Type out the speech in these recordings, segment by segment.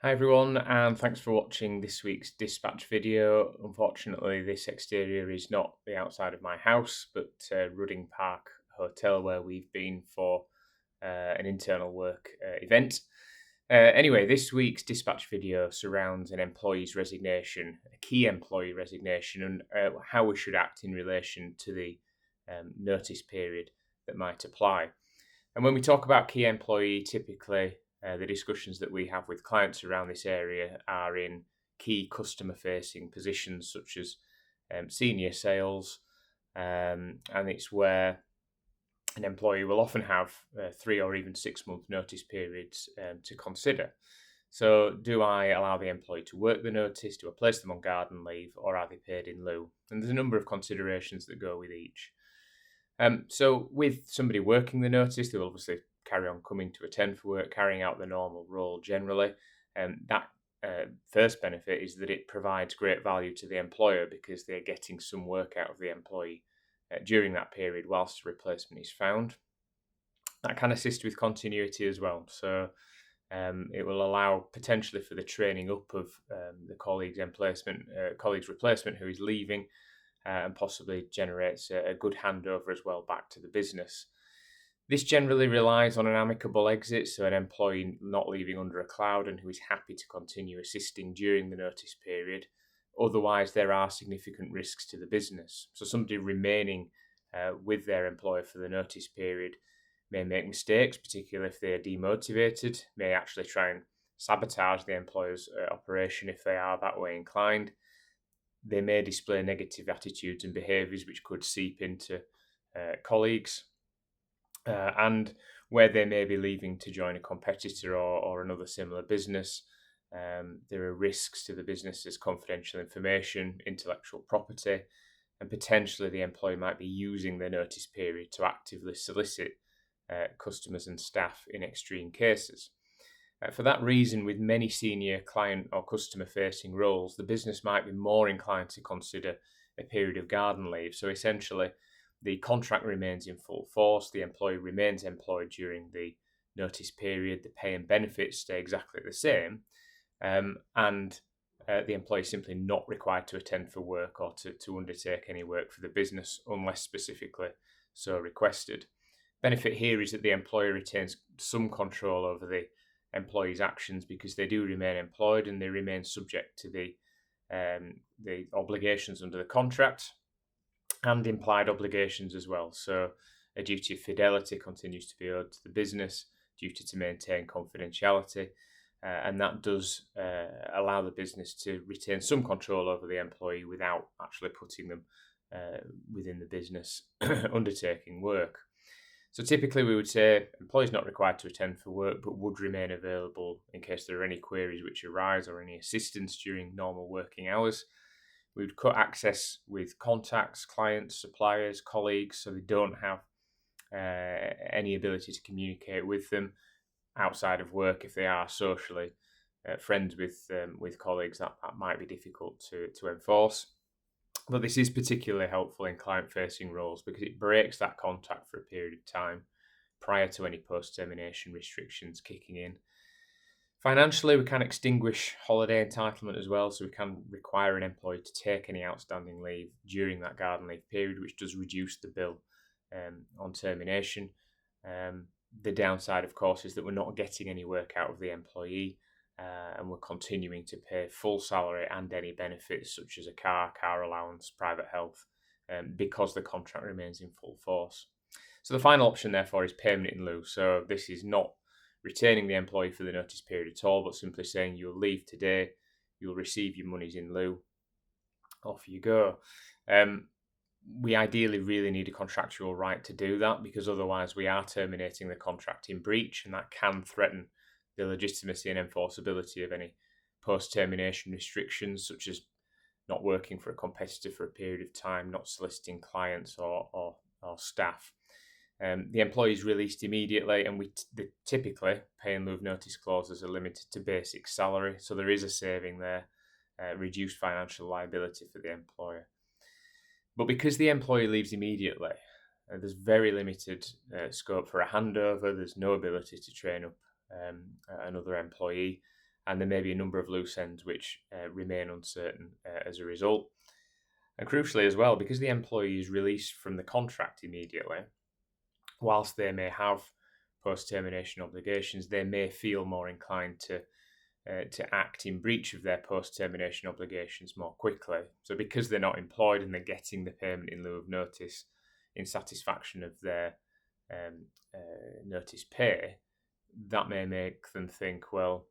Hi everyone, and thanks for watching this week's dispatch video. Unfortunately, this exterior is not the outside of my house, but Rudding Park Hotel, where we've been for an internal work event. Anyway, this week's dispatch video surrounds an employee's resignation, a key employee resignation, and how we should act in relation to the notice period that might apply. And when we talk about key employee, typically the discussions that we have with clients around this area are in key customer-facing positions such as senior sales, and it's where an employee will often have 3 or even 6 month notice periods to consider. So, do I allow the employee to work the notice? Do I place them on garden leave, or are they paid in lieu? And there's a number of considerations that go with each. So with somebody working the notice, they'll obviously carry on coming to attend for work, carrying out the normal role generally. That first benefit is that it provides great value to the employer because they're getting some work out of the employee during that period whilst a replacement is found. That can assist with continuity as well. So it will allow potentially for the training up of the colleague's replacement who is leaving, and possibly generates a good handover as well back to the business. This generally relies on an amicable exit, so an employee not leaving under a cloud and who is happy to continue assisting during the notice period. Otherwise, there are significant risks to the business. So somebody remaining with their employer for the notice period may make mistakes, particularly if they are demotivated, may actually try and sabotage the employer's operation if they are that way inclined. They may display negative attitudes and behaviours which could seep into colleagues, and where they may be leaving to join a competitor or another similar business. There are risks to the business's confidential information, intellectual property, and potentially the employee might be using their notice period to actively solicit customers and staff in extreme cases. For that reason, with many senior client or customer-facing roles, the business might be more inclined to consider a period of garden leave. So essentially, the contract remains in full force, the employee remains employed during the notice period, the pay and benefits stay exactly the same, and the employee is simply not required to attend for work or to undertake any work for the business unless specifically so requested. Benefit here is that the employer retains some control over the employees' actions because they do remain employed and they remain subject to the obligations under the contract and implied obligations as well. So a duty of fidelity continues to be owed to the business, duty to maintain confidentiality, and that does allow the business to retain some control over the employee without actually putting them within the business undertaking work. So typically we would say employees not required to attend for work but would remain available in case there are any queries which arise or any assistance during normal working hours. We would cut access with contacts, clients, suppliers, colleagues, so they don't have any ability to communicate with them outside of work. If they are socially friends with colleagues, that might be difficult to enforce. But this is particularly helpful in client-facing roles because it breaks that contact for a period of time prior to any post-termination restrictions kicking in. Financially, we can extinguish holiday entitlement as well, so we can require an employee to take any outstanding leave during that garden leave period, which does reduce the bill on termination. The downside, of course, is that we're not getting any work out of the employee, and we're continuing to pay full salary and any benefits such as a car allowance, private health, because the contract remains in full force. So the final option, therefore, is payment in lieu. So this is not retaining the employee for the notice period at all, but simply saying you'll leave today, you'll receive your monies in lieu, off you go. We ideally really need a contractual right to do that because otherwise we are terminating the contract in breach, and that can threaten the legitimacy and enforceability of any post-termination restrictions, such as not working for a competitor for a period of time, not soliciting clients or staff. The employee is released immediately, and the typically pay in lieu of notice clauses are limited to basic salary, so there is a saving there, reduced financial liability for the employer. But because the employee leaves immediately, there's very limited scope for a handover. There's no ability to train up another employee, and there may be a number of loose ends which remain uncertain as a result. And crucially as well, because the employee is released from the contract immediately, whilst they may have post-termination obligations, they may feel more inclined to act in breach of their post-termination obligations more quickly. So because they're not employed and they're getting the payment in lieu of notice in satisfaction of their notice pay, that may make them think, well,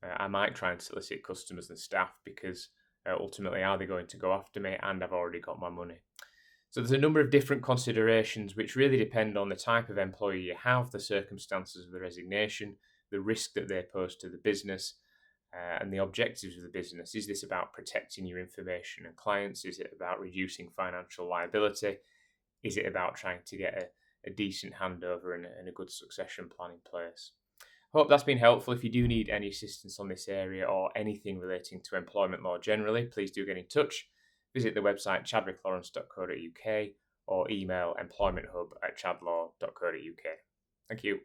I might try and solicit customers and staff because ultimately are they going to go after me and I've already got my money. So there's a number of different considerations which really depend on the type of employee you have, the circumstances of the resignation, the risk that they pose to the business, and the objectives of the business. Is this about protecting your information and clients? Is it about reducing financial liability? Is it about trying to get a decent handover and a good succession plan in place? Hope that's been helpful. If you do need any assistance on this area or anything relating to employment law generally, please do get in touch. Visit the website chadwicklawrence.co.uk or email employmenthub@chadlaw.co.uk. Thank you.